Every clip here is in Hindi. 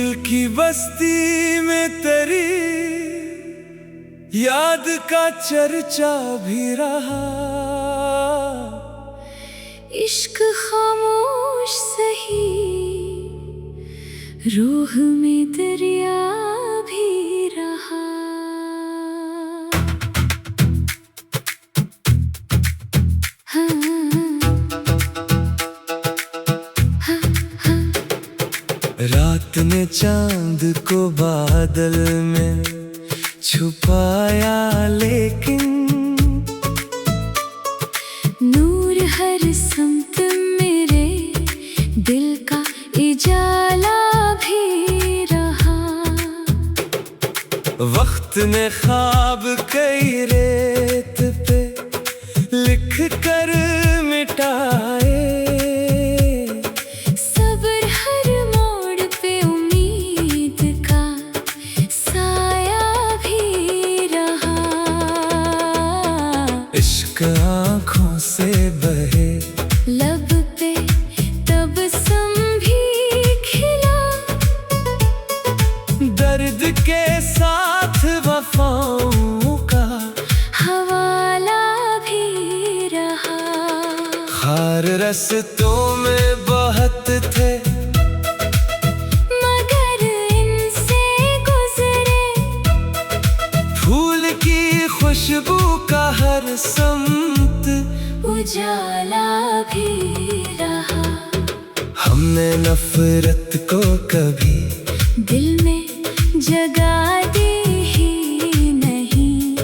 दिल की बस्ती में तेरी याद का चर्चा भी रहा। इश्क खामोश सही, रूह में दरिया भी रहा। रात ने चांद को बादल में छुपाया, लेकिन नूर हर समत मेरे दिल का इजाला भी रहा। वक्त ने ख्वाब कई रेत पे लिख कर मिटाए। सब्र हर मोड़ पे उम्मीद का साया भी रहा। इश्क आँखों से बहे, लब पे तबस्सुम भी खिला। दर्द के साथ वफाओं का हवाला भी रहा। खार रस्तों में बहुत थे, मगर इनसे गुजरे। फूल की खुशबू का हर समत उजाला भी रहा। हमने नफरत को कभी दिल में जगा दी ही नहीं।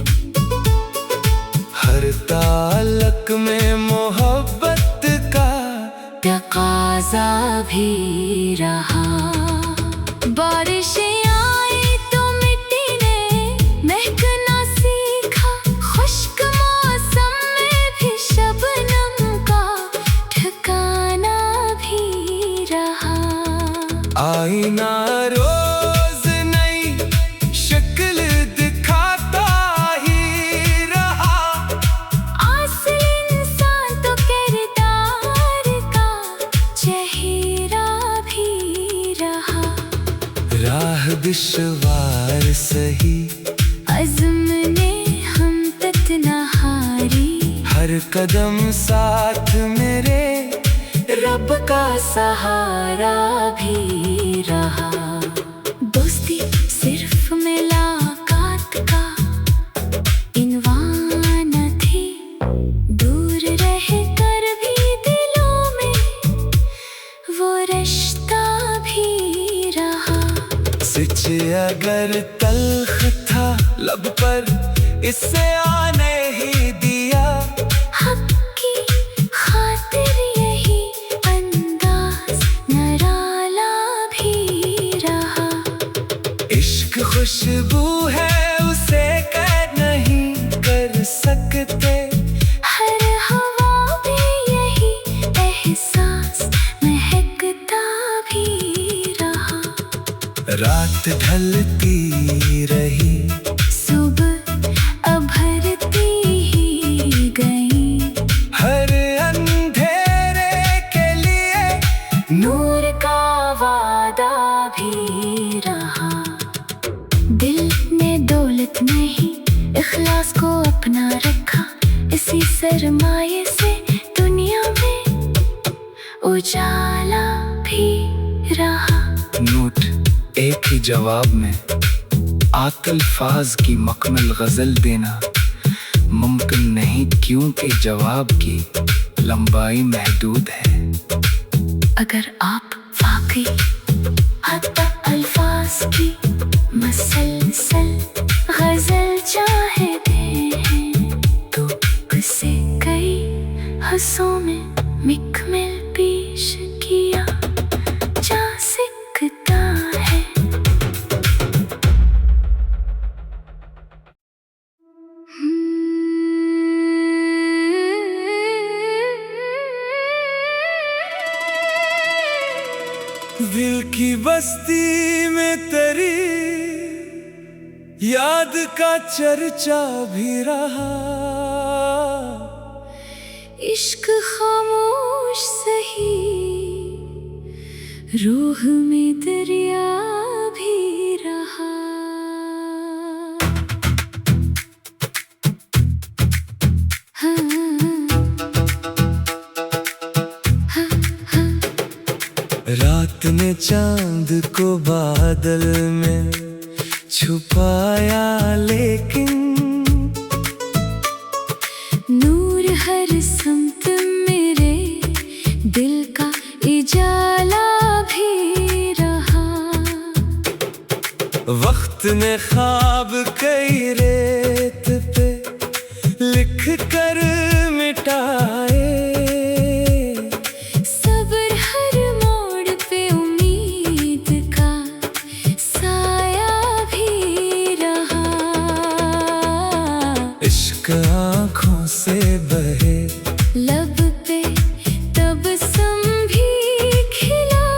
हर ताल्लुक में मोहब्बत का तकाज़ा भी रहा। बारिशें आई तो मिट्टी ने महकना सीखा। खुश्क मौसम में भी शबनम का ठिकाना भी रहा। आईना रोज नई शक्ल दिखाता ही रहा। असल इंसान तो किरदार का चेहरा भी रहा। राह दुश्वार सही, अज़्म ने हम तक न हारी। हर कदम साथ मेरे रब का सहारा भी रहा। दोस्ती सिर्फ मुलाकात का इनवान थी। दूर रह कर भी दिलों में वो रिश्ता भी रहा। सच अगर तल्ख था लब पर, इससे आने ही दिया। हक की खातिर यही अंदाज नराला भी रहा। इश्क खुशबू है, उसे कैद नहीं कर सकते। हर हवा में यही एहसास महकता भी रहा। रात ढलती रही, सुबह अभरती ही गई। हर अंधेरे के लिए नूर का वादा भी रहा। दिल ने दौलत नहीं इखलास को अपना रखा। इसी सरमाए से दुनिया में उजाला भी रहा। नोट एक ही जवाब में आतल्फाज की मकमल गजल देना मुमकिन नहीं, क्योंकि जवाब की लंबाई महदूद है। अगर आप वाकई अल्फाज की मसलसल गजल चाहते हैं, तो उसे कई हंसों में मिकमिल पेश किया जा सकता है। दिल की बस्ती में तेरी याद का चर्चा भी रहा। इश्क खामोश सही, रूह में दरिया ने चांद को बादल में छुपाया, लेकिन नूर हर समत मेरे दिल का उजाला भी रहा। वक्त ने ख्वाब कई रेत पे लिख कर मिटाए, सब्र हर मोड़ पे उम्मीद का साया भी रहा। इश्क आँखों से बहे, लब पे तबस्सुम भी खिला,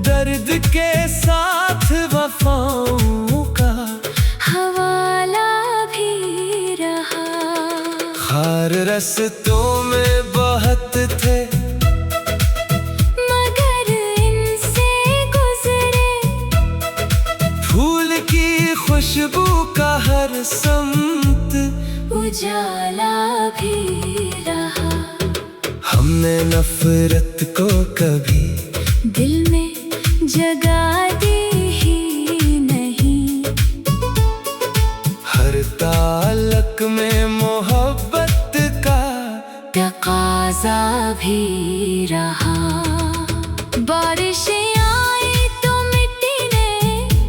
दर्द के साथ वफाओं का हवाला भी रहा। खार रस्तों में बहुत थे, मगर इनसे गुजरे, फूल की खुशबू का हर समत उजाला भी रहा। हमने नफरत को कभी दिल में जगा दी ही नहीं, हर ताल्लुक में मोहब्बत का तकाज़ा भी रहा। बारिशें आई तो मिट्टी ने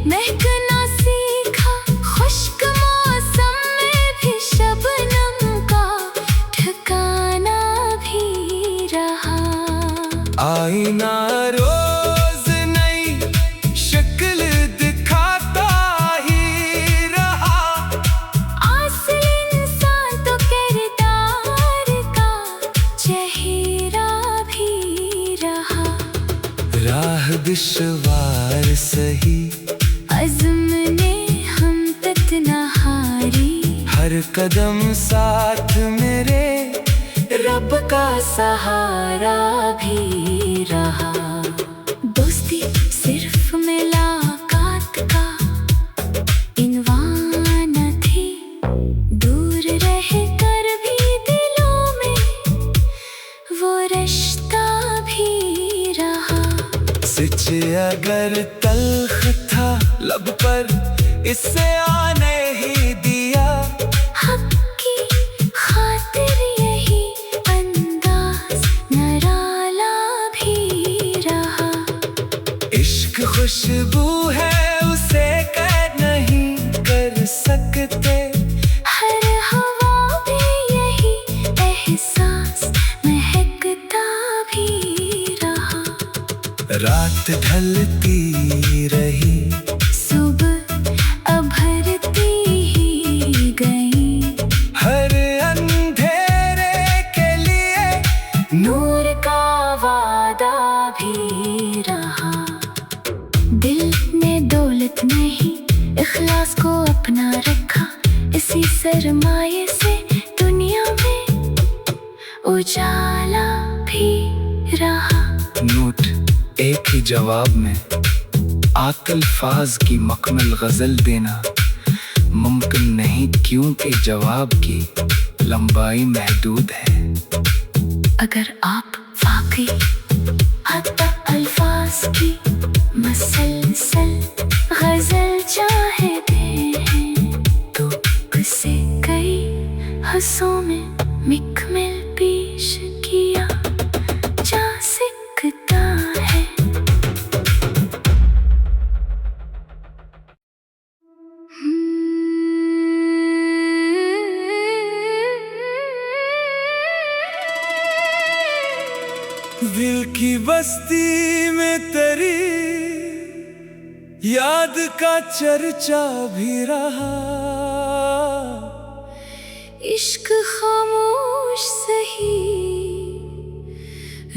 महकना सीखा, खुश्क मौसम में भी शबनम का ठिकाना भी रहा। आईना रोज नई शक्ल दिखाता ही रहा, असल इंसान तो किरदार का चेहरा भी रहा। राह दुश्वार सही, अज़्म ने हम तक न हारी, हर कदम साथ मेरे रब का सहारा भी रहा। दोस्ती सिर्फ मुलाकात का इनवान थी, दूर रह कर भी दिलों में वो रिश्ता भी रहा। सच अगर तल्ख था लब पर, इससे आने ही दिया, हक की खातिर यही अंदाज नराला भी रहा। इश्क खुशबू है उसे कैद नहीं कर सकते, हर हवा में यही एहसास महकता भी रहा। रात ढलती रही, सुबह अभरती ही गई, हर अंधेरे के लिए नूर का वादा भी रहा। दिल ने दौलत नहीं इखलास को अपना रखा, इसी सरमाए से दुनिया में उजाला भी रहा। नोट एक ही जवाब में आकल फाज की मकमल गजल देना मुमकिन नहीं, क्योंकि जवाब की लंबाई महदूद है। अगर आप वाकई हत्ता अल्फाज की मसलसल गजल चाहते हैं, तो उसे कई हंसों में मुकम्मल पेश किया जा सकता है। दिल की बस्ती में तेरी याद का चर्चा भी रहा, इश्क खामोश सही,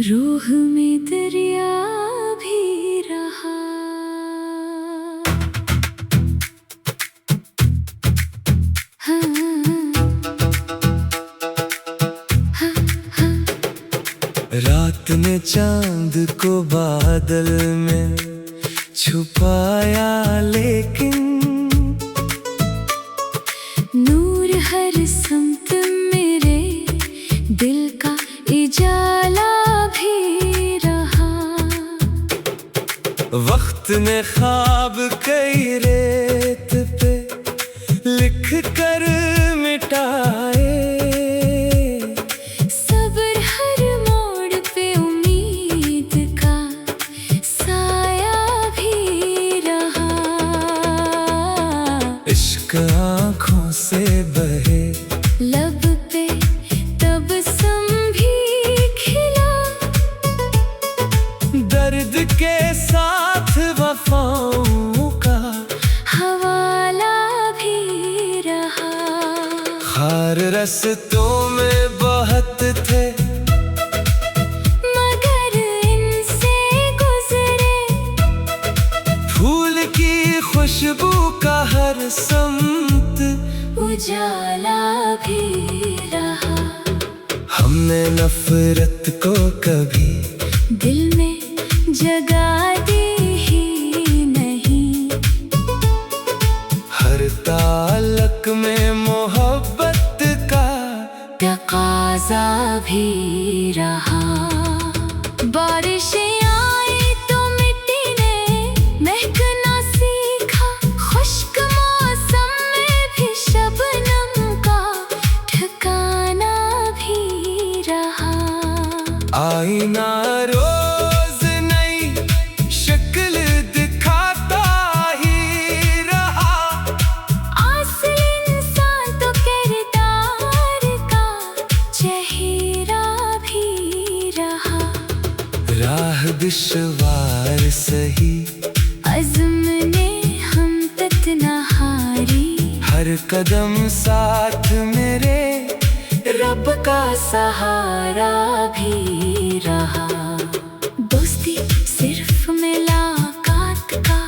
रूह में दरिया भी रहा। रात ने चांद को बादल में छुपाया, लेकिन नूर हर समत मेरे दिल का उजाला भी रहा। वक्त ने ख्वाब कई रेत पे लिख कर मिटाए। सब्र हर मोड़ पे उम्मीद का साया भी रहा। इश्क आँखों से बहे लब पे तबस्सुम भी खिला। दर्द के साथ वफाओं का हवाला भी रहा। खार रस्तों में बहुत थे मगर इनसे गुजरे। फूल की खुशबू का हर समत उजाला भी रहा। हमने नफरत को कभी दिल में जगा दी ही नहीं। हर ताल्लुक में मोहब्बत का तकाज़ा भी रहा। बारिशें आई तो मिट्टी ने महकना सीखा। खुश्क मौसम में भी शबनम का ठिकाना भी रहा। आईना रोज नई शक्ल दिखाता ही रहा। असल इंसान तो किरदार का चेहरा भी रहा। राह दुश्वार सही अज़्म ने हम तक न हारी। हर कदम साथ मेरे रब का सहारा भी रहा। दोस्ती सिर्फ मुलाकात का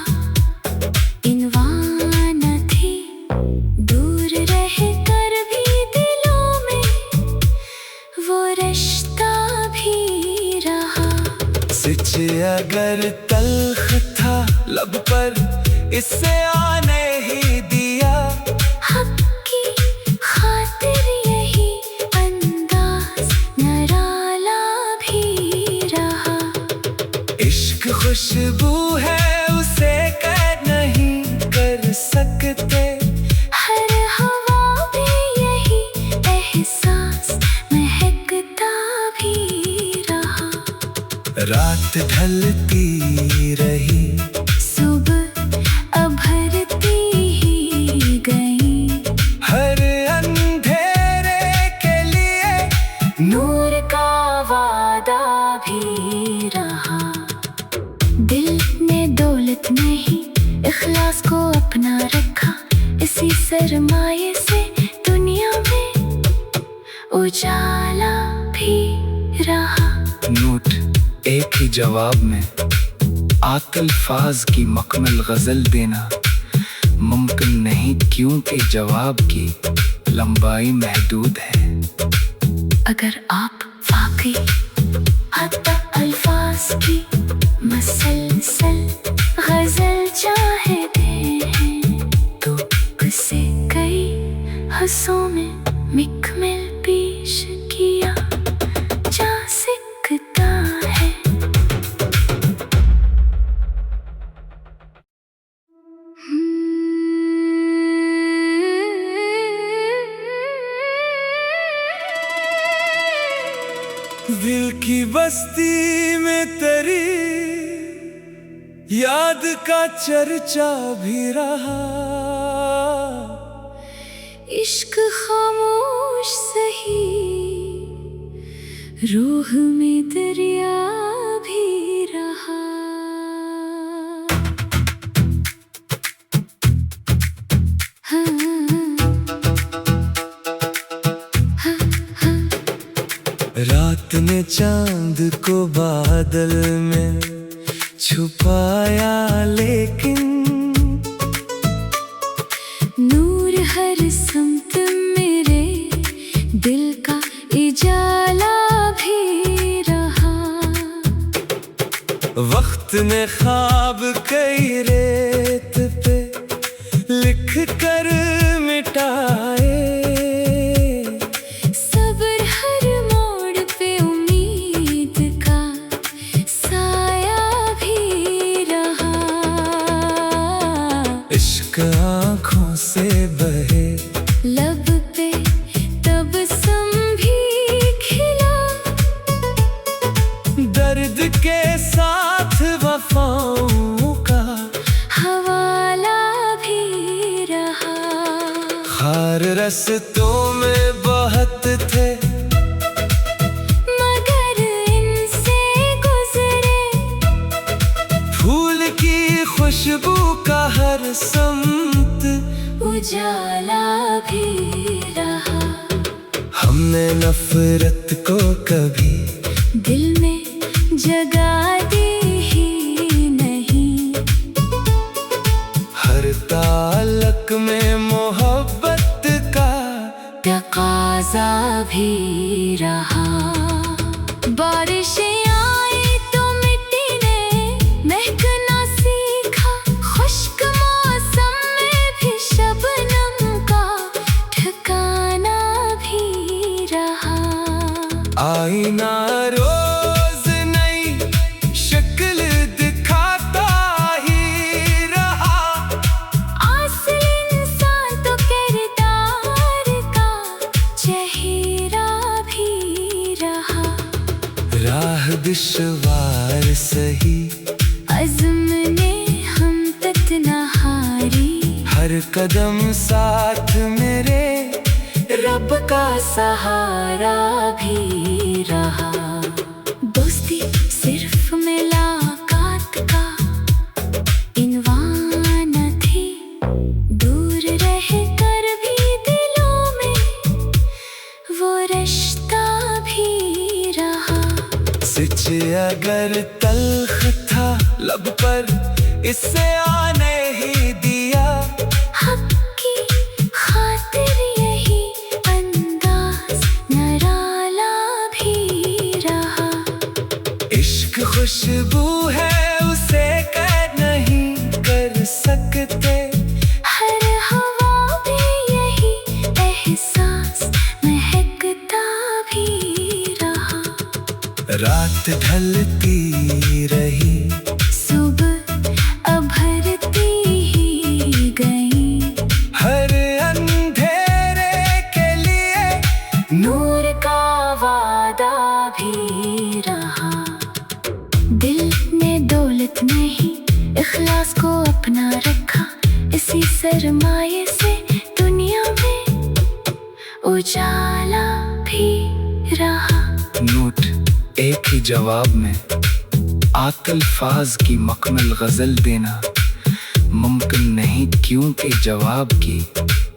इनवान न थी। दूर रह कर भी दिलों में वो रिश्ता भी रहा। सच अगर तल्ख था लब पर इससे आने ही दिया। हक की खातिर यही अंदाज निराला भी रहा। इश्क खुशबू है उसे कैद नहीं कर सकते। हर हवा में यही एहसास महकता भी रहा। रात ढलती रही सुबह अभरती ही गई। हर अंधेरे के लिए नूर का वादा भी रहा। दिल ने दौलत नहीं इखलास को अपना रखा। इसी सरमाए से दुनिया में उजाला भी रहा। नोट एक ही जवाब में आकल फाज की मकमल गजल देना मुमकिन नहीं, क्योंकि जवाब की लंबाई महदूद है। अगर आप वाकई अता अल्फाज की मसलसल गजल चाहते हैं तो उसे कई हंसों में मुकम्मल पेश किया जा सकता है। दिल की बस्ती में तेरी याद का चर्चा भी रहा। इश्क खामोश सही रूह में दरिया भी रहा। रात ने चांद को बादल में छुपाया लेकिन नूर हर समत मेरे दिल का इजाला भी रहा। वक्त ने ख्वाब कई रेत पे लिख कर मिटाए। सब्र हर मोड़ पे उम्मीद का साया भी रहा। रस्तों में बहुत थे, मगर इनसे गुजरे। फूल की खुशबू का हर समत उजाला भी रहा। हमने नफरत को कभी दिल में जगा दी ही नहीं। हर ताल्लुक में मोहब्बत का तकाज़ा भी रहा। बारिशें आई तो मिट्टी ने महकना सीखा। खुश्क मौसम में भी शबनम का ठिकाना भी रहा। आईना रोज नई शक्ल दिखाता ही रहा। असल इंसान तो किरदार का चेहरा भी रहा। राह दुश्वार सही, अज़्म ने हम तक न हारी। हर कदम साथ मेरे रब का सहारा भी रहा। दोस्ती सिर्फ मुलाकात का इनवान थी। दूर रह कर भी दिलों में वो रिश्ता भी रहा। सच अगर तल्ख था लब पर, इससे आने ही दिया। हक की खातिर यही अंदाज निराला भी रहा। इश्क खुशबू है, उसे कैद नहीं कर सकते। हर हवा में यही एहसास महकता भी रहा। रात ढलती रही, सुबह अभरती ही गई। हर अंधेरे के लिए नूर का वादा भी रहा। दिल ने दौलत नहीं इखलास को अपना रखा। इसी सरमाए से दुनिया में उजाला भी रहा। नोट एक ही जवाब में आतल्फाज की मकमल गजल देना मुमकिन नहीं, क्योंकि जवाब की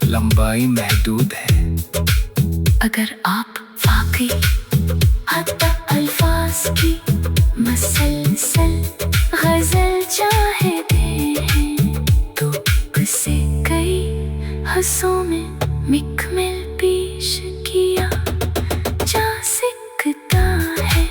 लंबाई महदूद है। अगर आप वाकई हद अल्फाज की मसलसल गजल चाहते हैं, तो उसे कई हंसों में मुकम्मल पेश किया जा सकता है।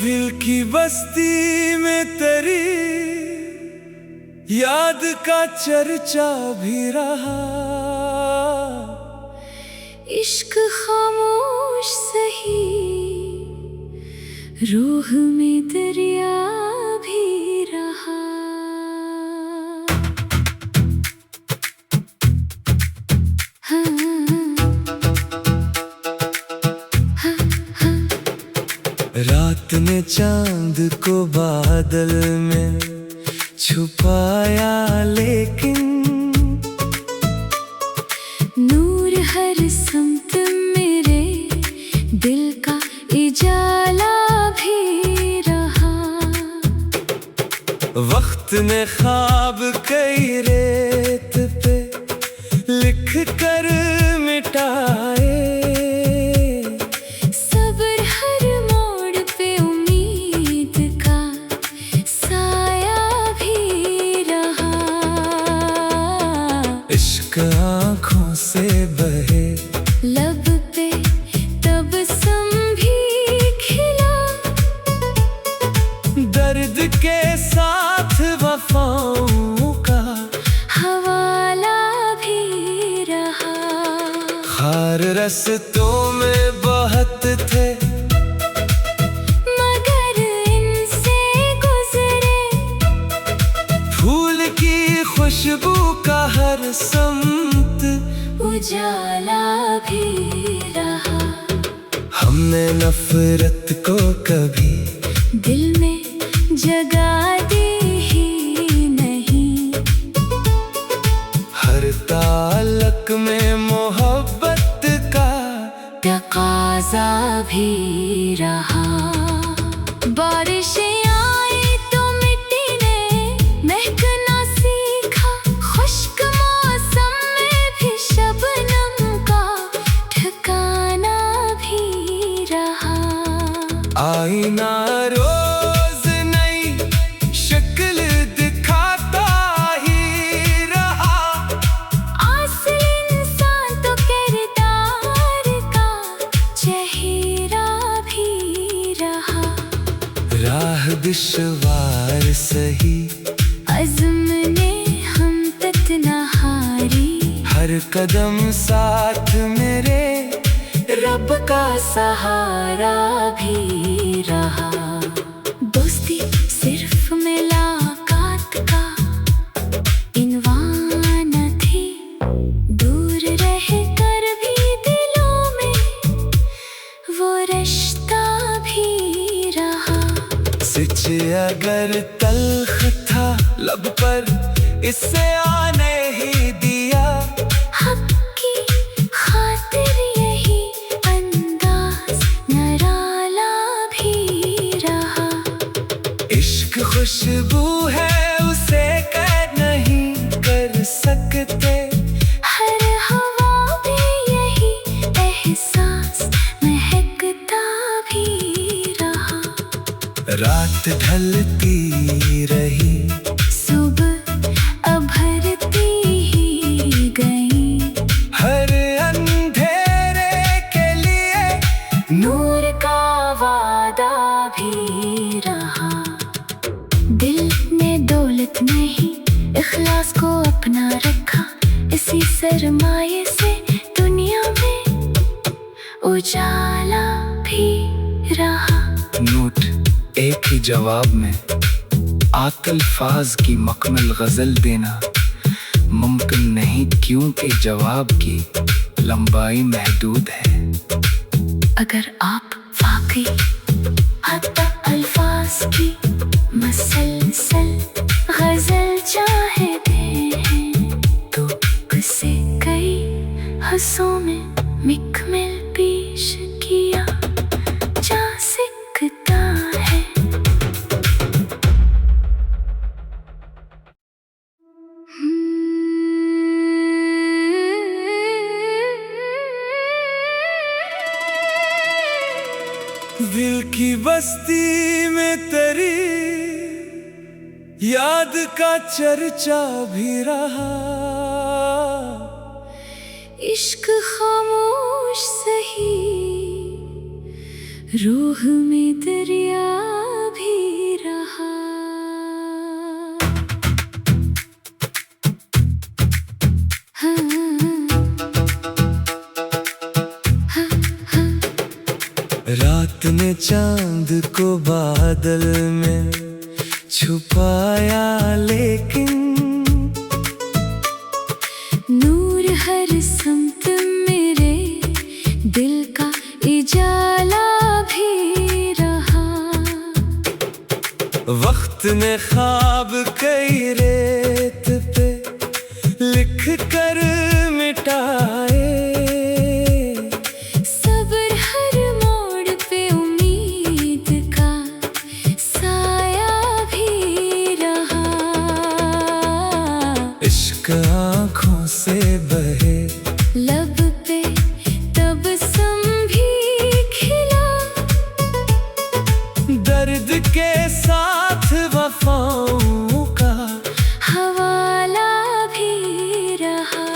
दिल की बस्ती में तेरी याद का चर्चा भी रहा। इश्क खामोश सही, रूह में दरिया भी रहा। रात ने चांद को बादल में छुपाया, लेकिन नूर हर समत मेरे दिल का इजाला भी रहा। वक्त ने ख्वाब कई रेत पे लिख कर मिटाए। सब्र हर मोड़ पे उम्मीद का साया भी रहा। इश्क आँखों से बहे, लब पे तबस्सुम भी खिला। दर्द के साथ वफाओं का हमने नफरत को कभी दिल में जगा दी ही नहीं। हर ताल्लुक में मोहब्बत का तकाज़ा भी रहा। बारिशें आई तो मिट्टी ने महकना सीखा, खुश्क मौसम में भी शबनम का ठिकाना भी रहा। आईना रोज नई शक्ल दिखाता ही रहा। असल इंसान तो किरदार का चेहरा भी रहा। राह दुश्वार सही अज़्म ने हम तक न हारी। हर कदम साथ मेरे रब का सहारा भी रहा। दोस्ती सिर्फ मुलाकात का इनवान थी, दूर रह कर भी दिलों में वो रिश्ता भी रहा। सच अगर तल्ख था लब पर इससे आने ही दिया। हक की खातिर यही अंदाज निराला भी रहा। इश्क खुशबू है उसे कैद नहीं कर सकते। हर हवा में यही एहसास महकता भी रहा। रात ढलती रही सुबह अभरती ही गई। हर अंधेरे के लिए नूर का वादा भी रहा। दिल ने दौलत नहीं इखलास को अपना रखा। इसी सरमाए से दुनिया में उजाला भी रहा। नोट एक ही जवाब में आकल फाज की मकमल गजल देना मुमकिन नहीं, क्योंकि जवाब की लंबाई महदूद है। अगर आप वाकई हत्ता अल्फाज की मसलसल गजल चाहते हैं तो उसे कई हंसों में मुकम्मल पेश किया जा सकता है। दिल की बस्ती में तेरी याद का चर्चा भी रहा। इश्क खामोश सही रूह में दरिया भी रहा। रात ने चांद को बादल में छुपाया, लेकिन नूर हर समत मेरे दिल का इजाला भी रहा। वक्त ने ख्वाब कई रेत पे लिख कर मिटाए। सब्र हर मोड़ पे उम्मीद का साया भी रहा। इश्क आँखों से बहे लब पे तबस्सुम भी खिला। दर्द के साथ वफाओं का हवाला भी रहा।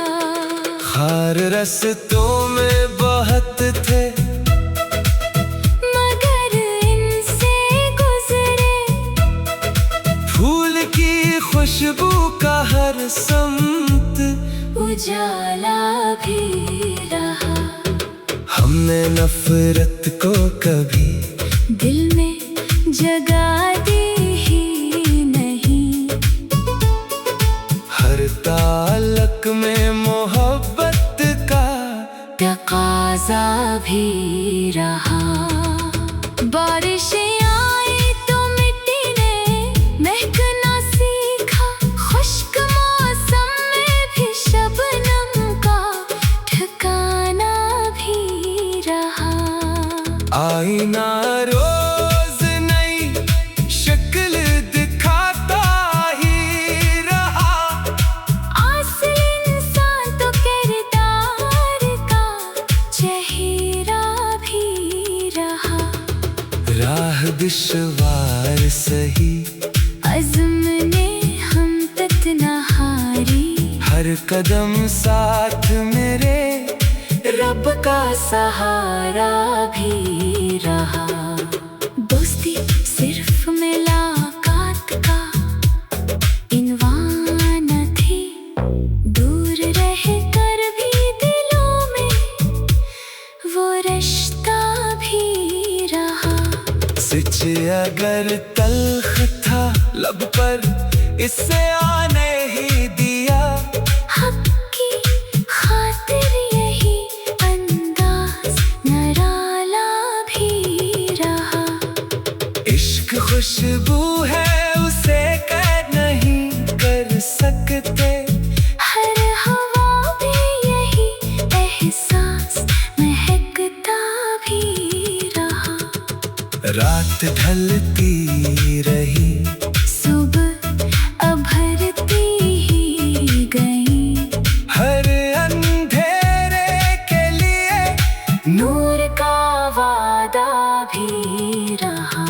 खार रस्तों में बहुत थे मगर इनसे गुजरे। फूल की खुशबू का हर समत उजाला भी रहा। हमने नफरत को कभी दिल में जगा दी ही नहीं। हर ताल्लुक में मोहब्बत का तकाज़ा भी रहा। बारिशें आई तो मिट्टी ने महकना सीखा, खुश्क मौसम में भी शबनम का ठिकाना भी रहा। आईना रोज नई शक्ल दिखाता ही रहा, असल इंसान तो किरदार का चेहरा भी रहा। राह दुश्वार सही अज़्म ने हम तक न हारी, हर कदम साथ मेरे रब का सहारा भी रहा। दोस्ती सिर्फ मुलाकात का इनवान न थी, दूर रह कर भी दिलों में वो रिश्ता भी रहा। सच अगर तल्ख था लब पर इससे आने ही दिया, हक की खातिर यही अंदाज निराला भी रहा। इश्क खुशबू है उसे कैद नहीं कर सकते, हर हवा में यही एहसास महकता भी रहा। रात ढलती रही सुबह अभरती ही गई, हर अंधेरे के लिए नूर का वादा भी रहा।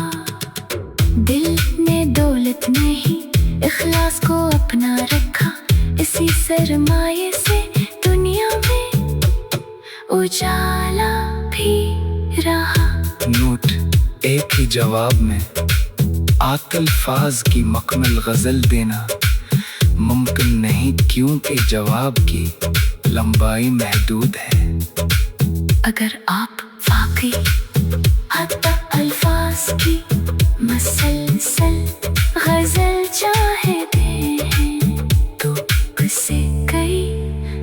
दिल ने दौलत नहीं इखलास को अपना रखा, इसी सरमाए से दुनिया में उजाला भी रहा। नोट एक ही जवाब में आकल फाज की मकमल गजल देना मुमकिन नहीं, क्योंकि जवाब की लंबाई महदूद है। अगर आप वाकई अता अल्फाज की मसलसल गजल चाहते हैं, तो उसे कई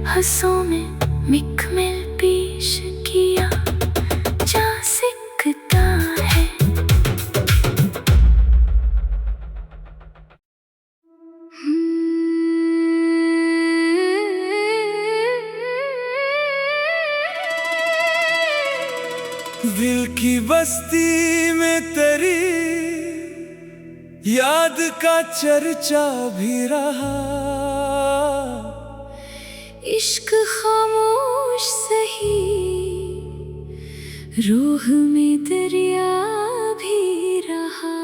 हंसों में मुकम्मल पेश किया जा सकता है। दिल की बस्ती में तेरी याद का चर्चा भी रहा, इश्क खामोश सही रूह में दरिया भी रहा।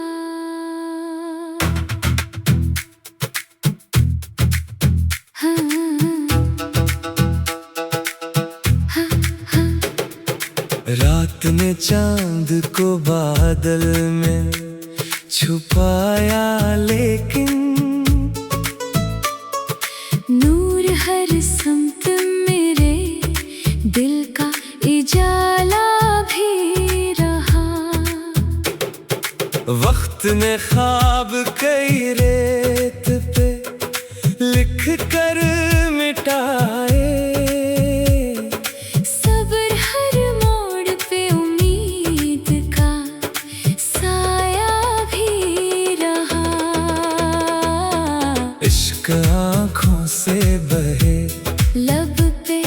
रात ने चांद को बादल में छुपाया, लेकिन नूर हर समत मेरे दिल का इजाला भी रहा। वक्त ने ख्वाब कई रेत पे लिख कर मिटाए, सब्र हर मोड़ पे उम्मीद का साया भी रहा। इश्क आँखों से बहे लब पे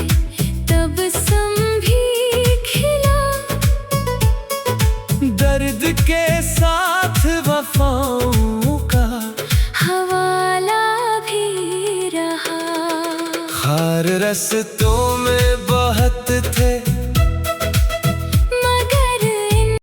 तबस्सुम भी खिला, दर्द के